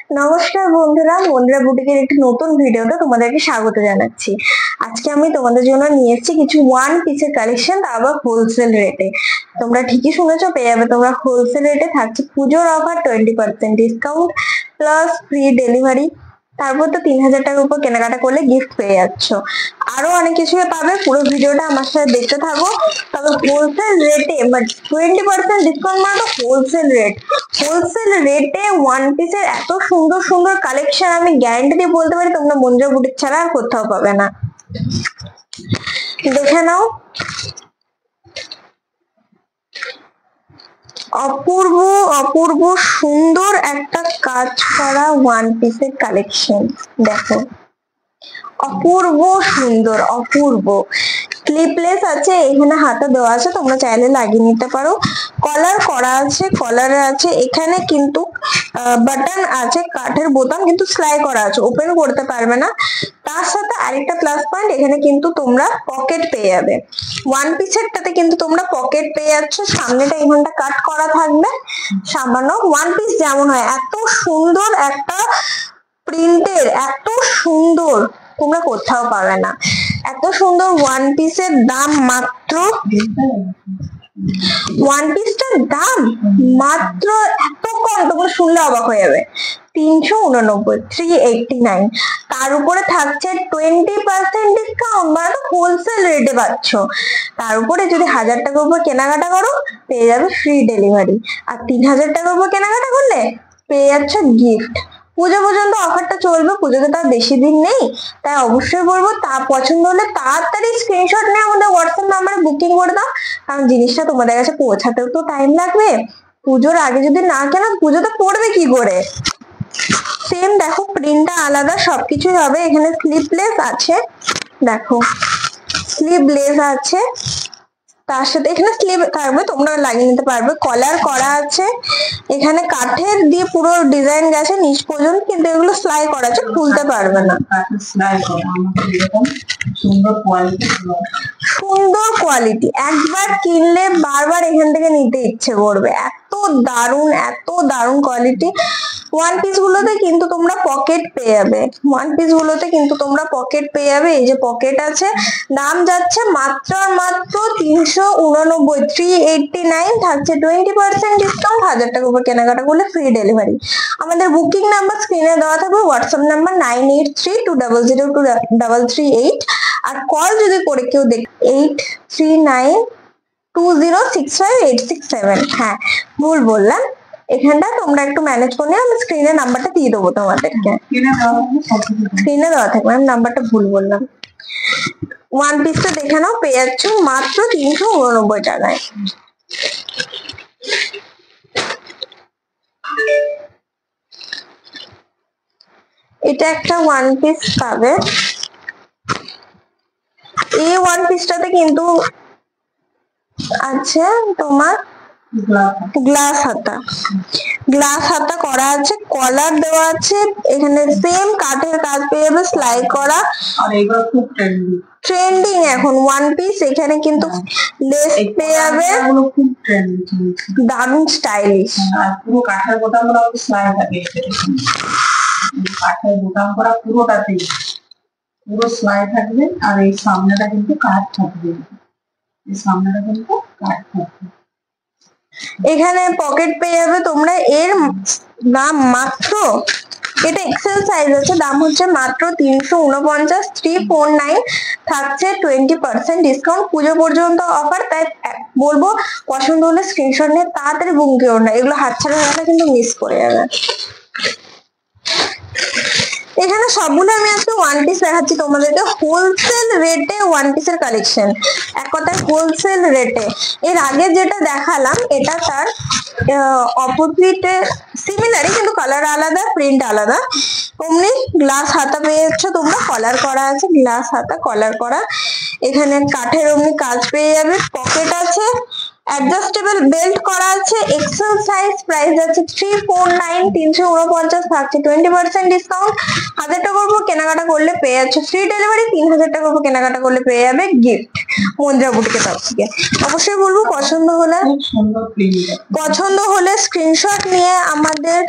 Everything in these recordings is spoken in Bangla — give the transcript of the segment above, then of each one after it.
নমস্কার বন্ধুরা, মন্দিরা বুটিকের একটি নতুন ভিডিওতে তোমাদেরকে স্বাগত জানাচ্ছি। আজকে আমি তোমাদের জন্য নিয়ে এসেছি কিছু ওয়ান পিসের কালেকশন, আবার হোলসেল রেটে। তোমরা ঠিকই শুনেছো, পেয়ে যাবে তোমরা হোলসেল রেটে। থাকছে পুজোর offer, 20% discount plus free delivery. তারপর তো 3000 টাকার উপর কেনাকাটা করলে গিফট পেয়ে যাচ্ছ। আরো অনেক কিছু পাবে, পুরো ভিডিওটা আমার সাথে দেখতে থাকো। তবে হোলসেল রেটে 20% ডিসকাউন্ট মানে তো হোলসেল রেট। হোলসেল রেটে ওয়ান পিসের এত সুন্দর সুন্দর কালেকশন আমি গ্যারান্টি দিয়ে বলতে পারি তোমরা মন্দিরা বুটিক ছাড়া আর কোথাও পাবে না। দেখে নাও, অপূর্ব অপূর্ব সুন্দর একটা কাজ করা ওয়ান পিসের কালেকশন। দেখো, অপূর্ব সুন্দর, অপূর্ব। স্লিপলেস আছে, এখানে হাতে দেওয়া আছে, তোমরা চাইলে লাগিয়ে নিতে পারো। কলার করা আছে, কলারে আছে, এখানে কিন্তু বাটন আছে, কাঠের বোতাম, কিন্তু সেলাই করা আছে, ওপেন করতে পারবে না। তার সাথে আরেকটা প্লাস পয়েন্ট, এখানে কিন্তু তোমরা পকেট পেয়ে যাবে। ওয়ান পিসেরটাতে কিন্তু তোমরা পকেট পেয়ে যাচ্ছ। সামনেটা এখানটা কাট করা থাকবে সামান্য। ওয়ান পিস যেমন হয়, এত সুন্দর একটা প্রিন্টের, এত সুন্দর তোমরা কোথাও পাবে না। এত সুন্দর ওয়ান পিসের দাম মাত্র, ওয়ান পিসটার দাম মাত্র এত কম, তোমরা শুনলে অবাক হয়ে যাবে। 389, 389। তার উপরে থাকছে 20% ডিসকাউন্ট, মানে হোলসেল রেটে পাচ্ছ। তার উপরে যদি 1000 টাকার উপর কেনাকাটা করো পেয়ে যাবে ফ্রি ডেলিভারি, আর 3000 টাকার উপর কেনাকাটা করলে পেয়ে যাচ্ছে গিফট। পুজো পর্যন্ত অফারটা চলবে, পুজোতে তার বেশি দিন নেই, তাই অবশ্যই বলবো তা পছন্দ হলে তাড়াতাড়ি স্ক্রিনশট নিয়ে আমাদের হোয়াটসঅ্যাপ নাম্বারে বুকিং করে দাও, কারণ জিনিসটা তোমাদের কাছে পৌঁছাতেও তো টাইম লাগবে। পুজোর আগে যদি না কেনো পুজোতে পড়বে কি করে। সেম দেখো, প্রিন্টটা আলাদা, সবকিছুই হবে। এখানে স্লিপলেস আছে, দেখো স্লিভলেস আছে, তার সাথে এখানে স্লিভ থাকবে, তোমরা লাগিয়ে নিতে পারবে। কলার করা আছে, এখানে কাঠের দিয়ে পুরো ডিজাইন গেছে নিচ পর্যন্ত, কিন্তু এগুলো সেলাই করা আছে, খুলতে পারবে না। সুন্দর কোয়ালিটি, একবার কিনলে বারবার এখান থেকে নিতে ইচ্ছে করবে, এত দারুণ, এত দারুণ কোয়ালিটি। ওয়ান পিস গুলোতে কিন্তু তোমরা পকেট পেয়ে যাবে, ওয়ান পিস গুলোতে কিন্তু তোমরা পকেট পেয়ে যাবে। এই যে পকেট আছে, দাম যাচ্ছে মাত্র মাত্র 389, 389। থাকছে 20% ডিসকাউন্ট, 1000 টাকার উপর কেনাকাটা করলে ফ্রি ডেলিভারি। আমাদের বুকিং নাম্বার স্ক্রিনে দেওয়া থাকবে, হোয়াটসঅ্যাপ নাম্বার 9832002338। আর কল যদি করে কেউ দেখ 8392065867। হ্যাঁ, ভুল বললাম, এখানটা তোমরা একটু ম্যানেজ করে নিও, আমি স্ক্রিনে নাম্বারটা দিয়ে দেবো তোমাদেরকে, স্ক্রিনে দেওয়া থাকবে। আমি নাম্বারটা ভুল বললাম। ওয়ান পিসটা দেখে নাও, পেয়ে যাচ্ছ মাত্র 389 টাকায়। এটা একটা ওয়ান পিস পাবে। এই ওয়ান পিসটাতে কিন্তু আছে তোমার গ্লাস হাতা, গ্লাস হাতা করা আছে, কলার দেওয়া আছে, এখানে সেম কাঠের কাজ পেয়ে যাবে, সেলাই করা। আর এগুলো খুব ট্রেন্ডিং এখন ওয়ান পিস। এখানে কিন্তু লেস পেয়ে যাবে, খুব ট্রেন্ডিং, দারুণ স্টাইলিশ। আর পুরো কাঠের বোতাম করা, সেলাই থাকে, কাঠের বোতাম করা পুরোটাতেই পুরো সেলাই থাকবে। আর এই সামনেটা কিন্তু কাঠ থাকবে, এই সামনেটা কিন্তু কাঠ থাকবে। এখানে পকেট পেয়ে যাবে তোমরা। এর দাম মাত্র, এটা এক্সেল সাইজ আছে, দাম হচ্ছে মাত্র 349, 349। থাকছে 20% ডিসকাউন্ট, পুজো পর্যন্ত অফার। তাই বলবো পছন্দ হলে স্ক্রিনশট নিয়ে তাড়াতাড়ি বুকিং করো না, এগুলো হাতছাড়া হলে কিন্তু মিস করে যাবে। এখানে সবগুলো আমি আজকে ওয়ান পিস দেখাচ্ছি তোমাদেরকে, হোলসেল রেটে ওয়ান পিসের কালেকশন, এক কথায় হোলসেল রেটে। এর আগে যেটা দেখালাম এটা তার অপোজিটে সিমিলারই, কিন্তু কালার আলাদা, প্রিন্ট আলাদা। অমনি গ্লাস হাতা পেয়ে যাচ্ছ তোমরা, কলার করা আছে, গ্লাস হাতা কলার করা। এখানে কাঠের অমনি কাজ পেয়ে যাবে, পকেট আছে, অ্যাডজাস্টেবল বেল্ট করা আছে, এক্সেল সাইজ, প্রাইস আছে 349, 349। থাকছে 20% ডিসকাউন্ট, 1000 টাকার উপর কেনাকাটা করলে পেয়ে যাচ্ছে ফ্রি ডেলিভারি, 3000 টাকার উপর কেনাকাটা করলে পেয়ে যাবে গিফট মন্দিরা বুটিকের তরফ থেকে। অবশ্যই বলবো পছন্দ হলে স্ক্রিনশট নিয়ে আমাদের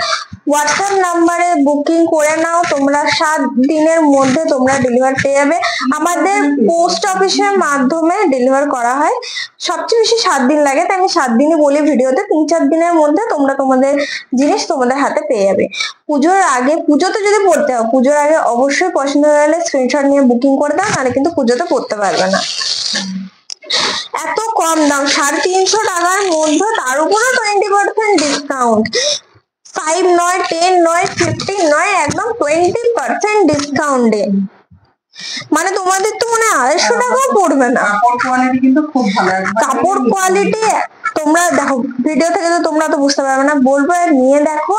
হোয়াটসঅ্যাপ নাম্বারে বুকিং করে নাও তোমরা, 7 দিনের মধ্যে তোমরা ডেলিভার পেয়ে যাবে। আমাদের পোস্ট অফিসের মাধ্যমে ডেলিভার করা হয়, সবচেয়ে বেশি 7 দিন লাগে, তাই আমি 7 দিনই বলি ভিডিওতে। 3-4 দিনের মধ্যে তোমরা তোমাদের জিনিস তোমাদের হাতে পেয়ে যাবে। পুজোর আগে, পুজোতে যদি পড়তে হয় পুজোর আগে অবশ্যই পছন্দ হলে স্ক্রিনশট নিয়ে বুকিং করে দাও, নাহলে কিন্তু পুজোতে পড়তে পারবে না। এত কম দাম, 350 টাকার মধ্যে, তার উপরে 20% ডিসকাউন্ট। 5 নয়, 10 নয়, 15 নয়, একদম 20% ডিসকাউন্টে। মানে তোমাদের তো মনে 250 টাকাও পড়বে না। কাপড় কোয়ালিটি কিন্তু খুব ভালো, কাপড় কোয়ালিটি তোমরা দেখো, ভিডিও থেকে তো তোমরা তো বুঝতে পারবে না, বলবো নিয়ে দেখো,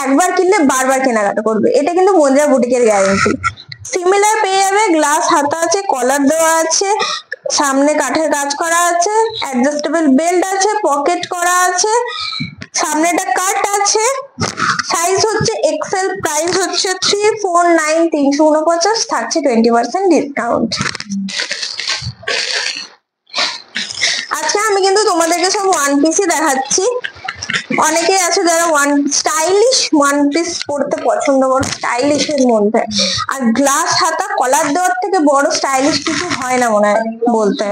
একবার কিনলে বারবার কেনাকাটা করবে, এটা কিন্তু মন্দিরা বুটিকের গ্যারান্টি। সিমিলার পেয়ে যাবে, গ্লাস হাতা আছে, কলার দেওয়া আছে, সামনে কাঠের কাজ করা আছে, অ্যাডজাস্টেবল বেল্ট আছে, পকেট করা আছে, সামনেটা কাট আছে, সাইজ হচ্ছে এক্সেল, প্রাইস হচ্ছে 349, 349, থাকছে 20% ডিসকাউন্ট। আচ্ছা আমি কিন্তু তোমাদেরকে সব ওয়ান পিসই দেখাচ্ছি। অনেকে আছে যারা স্টাইলিশ ওয়ান পিস পড়তে পছন্দ করো, স্টাইলিশের মধ্যে। আর গ্লাস হাতা কলার দেওয়ার থেকে বড় স্টাইলিশ কিছু হয় না মনে হয় বলতে।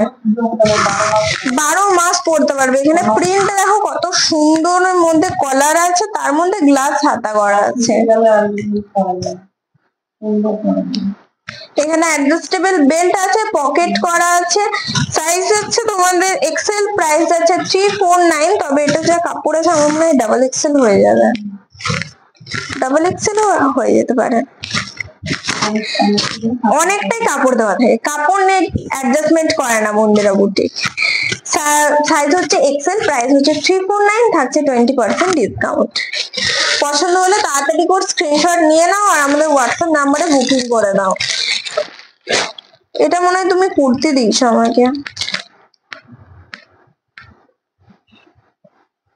12 মাস পড়তে পারবে। এখানে প্রিন্ট দেখো কত সুন্দরের মধ্যে কলার আছে, তার মধ্যে গ্লাস হাতা করা আছে। এখানে অ্যাডজাস্টেবল বেল্ট আছে, পকেট করা আছে, সাইজ হচ্ছে তোমাদের এক্সেল, প্রাইস আছে 349। তবে এটা যা কাপড়ের সামনে ডাবল এক্সেল হয়ে যাবে, ডাবল এক্সেল হয়ে যেতে পারে, অনেকটাই কাপড় দেওয়া থাকে, কাপড় নেই অ্যাডজাস্টমেন্ট করে না মন্দিরা বুটিক। সাইজ হচ্ছে এক্সেল, প্রাইস হচ্ছে 349, থাকছে 20% ডিসকাউন্ট। পছন্দ হলে তাড়াতাড়ি করে স্ক্রিনশট নিয়ে নাও আর আমাদের হোয়াটসঅ্যাপ নাম্বারে বুকিং করে দাও। এটা মনে হয় তুমি কুর্তি দিয়েছো আমাকে,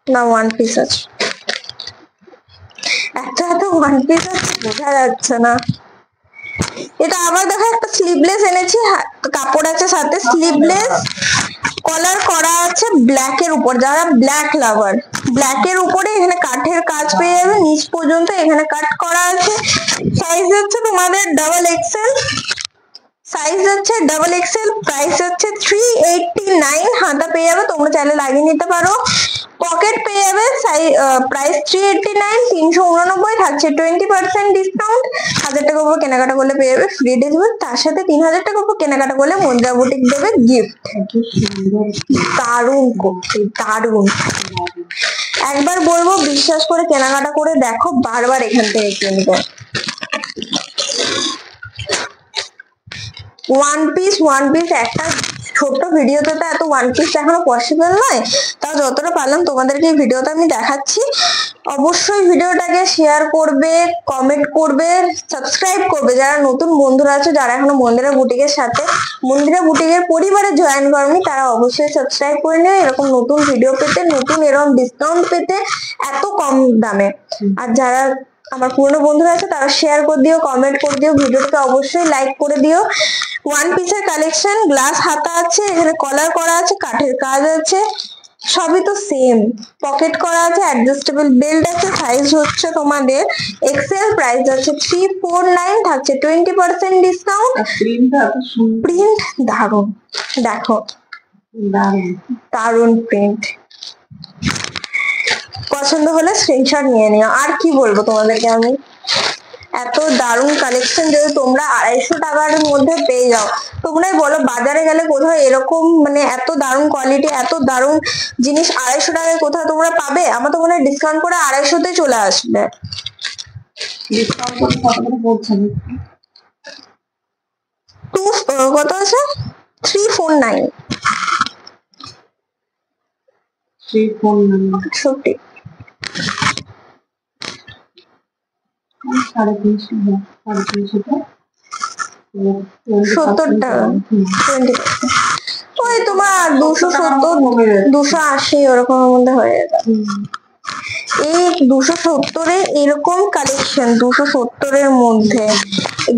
না ওয়ান পিস আছে, একটা তো ওয়ান পিস আছে বোঝা যাচ্ছে না। এটা আবার দেখো একটা স্লিভলেস এনেছি, কাপড় আছে সাথে, স্লিভলেস, কলার করা আছে ব্ল্যাক এর উপর, যারা ব্ল্যাক লাভার, ব্ল্যাক এর উপরে এখানে কাঠের কাজ পেয়ে যাবে নিচ পর্যন্ত, এখানে কাট করা আছে। সাইজ হচ্ছে তোমাদের ডাবল এক্সেল, সাইজ হচ্ছে ডাবল এক্সেল, প্রাইস হচ্ছে 389, হাতা পেয়ে যাবে, তোমরা চাইলে লাগিয়ে নিতে পারো। পকেট পেয়ে যাবে, প্রাইস 389, 389, থাকছে 20% ডিসকাউন্ট। 1000 টাকা উপর কেনাকাটা করলে পেয়ে যাবে ফ্রি ডেলিভারি, তার সাথে 3000 টাকা উপর কেনাকাটা করলে মন্দিরা বুটিক দেবে গিফট। দারুণ করছে, দারুণ। একবার বলবো বিশ্বাস করে কেনাকাটা করে দেখো, বারবার এখান থেকে কিনবে। ওয়ান পিস একটা ছোট্ট ভিডিওতে তো এত ওয়ান পিস দেখানো পসিবল নয়, তাও যতটা পারলাম তোমাদেরকে এই ভিডিওতে আমি দেখাচ্ছি। অবশ্যই ভিডিওটাকে শেয়ার করবে, কমেন্ট করবে, সাবস্ক্রাইব করবে। যারা নতুন বন্ধুরা আছে, যারা এখনো মন্দিরা বুটিকের সাথে, মন্দিরা বুটিকের পরিবারে জয়েন করনি, তারা অবশ্যই সাবস্ক্রাইব করে নেবে এরকম নতুন ভিডিও পেতে, নতুন এরকম ডিসকাউন্ট পেতে এত কম দামে। আর যারা আমার পুরনো বন্ধুরা আছে তারা শেয়ার করে দিও, কমেন্ট করে দিও, ভিডিওটাকে অবশ্যই লাইক করে দিও। ওয়ান পিসের কালেকশন, গ্লাস হাতা আছে, এখানে কলার করা আছে, কাঠের কাজ আছে, সবই তো সেম, পকেট করা আছে, অ্যাডজাস্টেবল বেল্ট আছে, সাইজ হচ্ছে তোমাদের এক্সেল, প্রাইস আছে 349, থাকছে 20% ডিসকাউন্ট। প্রিন্ট দারুন, দেখো দারুন প্রিন্ট। পছন্দ হলে স্ক্রিনশট নিয়ে নিও। আর কি বলবো তোমাদেরকে আমি, এত দারুণ কালেকশন যদি তোমরা 250 টাকার মধ্যে পেয়ে যাও, তোমরাই বলো বাজারে গেলে কোথাও এরকম মানে এত দারুণ কোয়ালিটি, এত দারুণ জিনিস 250 টাকায় কোথাও তোমরা পাবে? আমার তো মনে হয় ডিসকাউন্ট করে 250-তে চলে আসবে। কত আছে? 349, 349 70 টাকা, ওই তোমার 270, 280 ওরকম মধ্যে হয়ে যাবে। এই 270-এ এরকম কালেকশন, 270-এর মধ্যে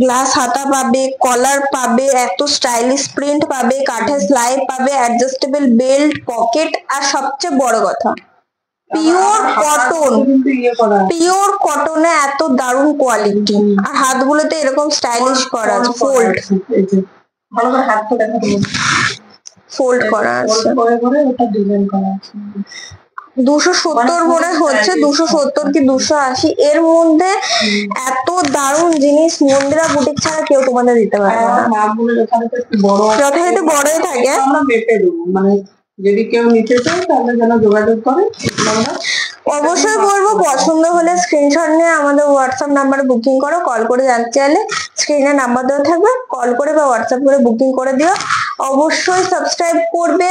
গ্লাস হাতা পাবে, কলার পাবে, এত স্টাইলিশ প্রিন্ট পাবে, কাঠের স্লাই পাবে, অ্যাডজাস্টেবল বেল্ট, পকেট, আর সবচেয়ে বড় কথা পিওর কটন, পিওর কটনে এত দারুণ কোয়ালিটি, আর হাতগুলোতে এরকম স্টাইলিশ করা আছে, ফোল্ড, ভালো করে হাতটা দেখাতে ফোল্ড করা আছে, করে করে ওটা ডিজাইন করা আছে। 270 মনে হচ্ছে, 270 কি 280, এর মধ্যে এত দারুণ জিনিস মন্দিরা বুটিক ছাড়া কেউ তোমাদের দিতে পারবে না। মাপগুলো যথারীতি একটু বড়, যথারীতি বড়ই থাকে, আমরা মেপে দেবো, মানে যদি কেউ নিতে চায় তাহলে যেন যোগাযোগ করে। অবশ্যই বলবো পছন্দ হলে স্ক্রিনশট নিয়ে আমাদের হোয়াটসঅ্যাপ নাম্বারে বুকিং করো, কল করে জানতে চাইলে স্ক্রিনে নাম্বার দেওয়া থাকবে, কল করে বা হোয়াটসঅ্যাপ করে বুকিং করে দিও। অবশ্যই সাবস্ক্রাইব করবে,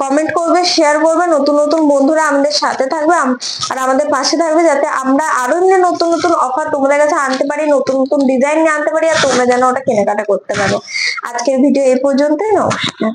কমেন্ট করবে, শেয়ার করবে, নতুন নতুন বন্ধুরা আমাদের সাথে থাকবে আর আমাদের পাশে থাকবে, যাতে আমরা আরো নতুন নতুন অফার তোমাদের কাছে আনতে পারি, নতুন নতুন ডিজাইন নিয়ে আনতে পারি, আর তোমরা যেন ওটা কেনাকাটা করতে পারো। আজকের ভিডিও এই পর্যন্তই, নমস্কার।